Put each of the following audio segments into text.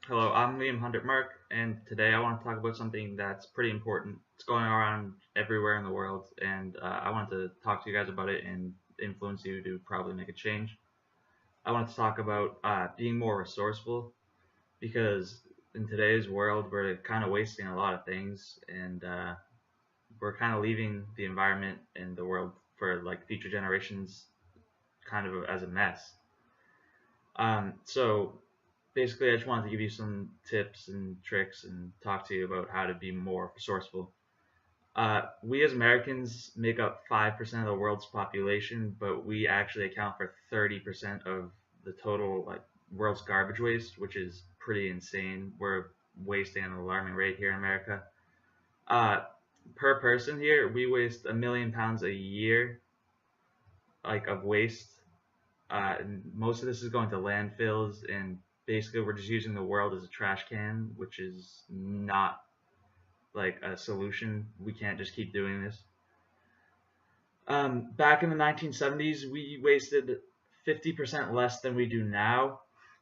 Hello, I'm Liam Hundertmark, and today I want to talk about something that's pretty important. It's going around everywhere in the world, and I wanted to talk to you guys about it and influence you to probably make a change. I wanted to talk about being more resourceful because in today's world, we're kind of wasting a lot of things, and we're kind of leaving the environment and the world for like future generations kind of as a mess. So basically, I just wanted to give you some tips and tricks and talk to you about how to be more resourceful. We as Americans make up 5% of the world's population, but we actually account for 30% of the total like world's garbage waste, which is pretty insane. We're wasting at an alarming rate here in America. Uh, per person here, we waste 1 million pounds a year, like of waste. And most of this is going to landfills, and basically we're just using the world as a trash can, which is not like a solution. We can't just keep doing this. Back in the 1970s, we wasted 50% less than we do now.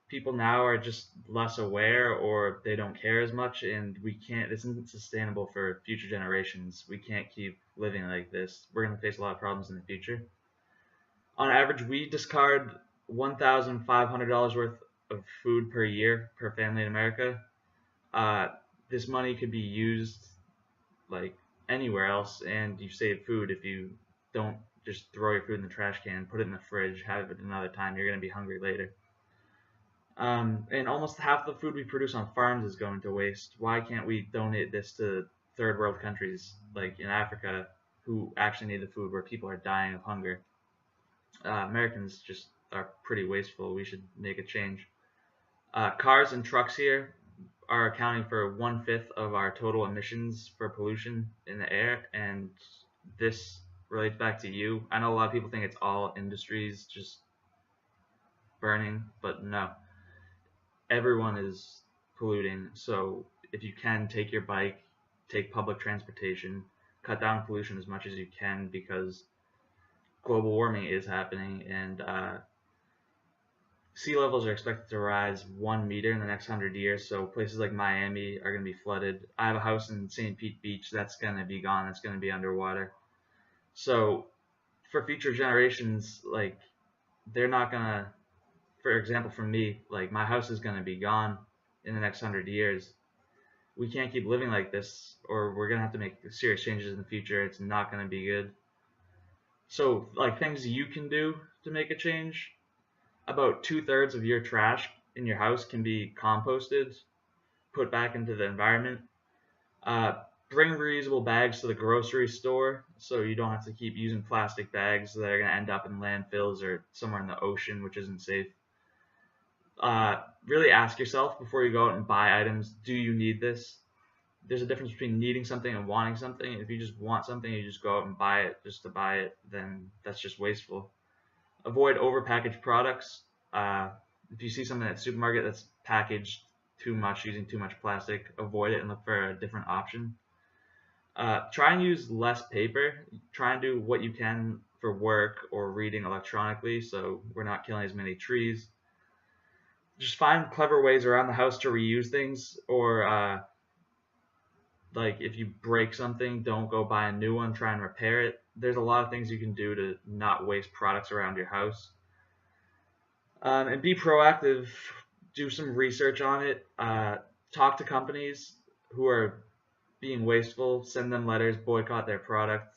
People now are just less aware, or they don't care as much, and we can't. This isn't sustainable for future generations. We can't keep living like this. We're gonna face a lot of problems in the future. On average, we discard $1,500 worth of food per year per family in America. Uh, this money could be used like anywhere else, and you save food if you don't just throw your food in the trash can, put it in the fridge, have it another time. You're gonna be hungry later. And almost half the food we produce on farms is going to waste. Why can't we donate this to third world countries like in Africa who actually need the food, where people are dying of hunger? Americans just are pretty wasteful. We should make a change. Cars and trucks here are accounting for 1/5 of our total emissions for pollution in the air, and this relates back to you. I know a lot of people think it's all industries just burning, but no, everyone is polluting. So if you can, take your bike, take public transportation, cut down pollution as much as you can, because global warming is happening, and sea levels are expected to rise 1 meter in the next 100 years. So places like Miami are going to be flooded. I have a house in St. Pete Beach that's going to be gone. That's going to be underwater. So for future generations, like they're not going to, for example, for me, like my house is going to be gone in the next 100 years. We can't keep living like this, or we're going to have to make serious changes in the future. It's not going to be good. So like things you can do to make a change: about 2/3 of your trash in your house can be composted, put back into the environment. Uh, Bring reusable bags to the grocery store so you don't have to keep using plastic bags that are going to end up in landfills or somewhere in the ocean, which isn't safe. Really ask yourself before you go out and buy items: do you need this? There's a difference between needing something and wanting something. If you just want something, you just go out and buy it just to buy it, then that's just wasteful. Avoid overpackaged products. If you see something at the supermarket that's packaged too much, using too much plastic, avoid it and look for a different option. Try and use less paper. Try and do what you can for work or reading electronically, so we're not killing as many trees. Just find clever ways around the house to reuse things, or like if you break something, don't go buy a new one. Try and repair it. There's a lot of things you can do to not waste products around your house. And be proactive. Do some research on it. Talk to companies who are being wasteful. Send them letters. Boycott their product.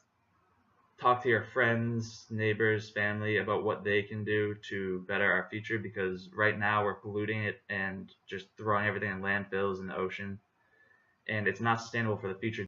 Talk to your friends, neighbors, family about what they can do to better our future, because right now we're polluting it and just throwing everything in landfills in the ocean, and it's not sustainable for the future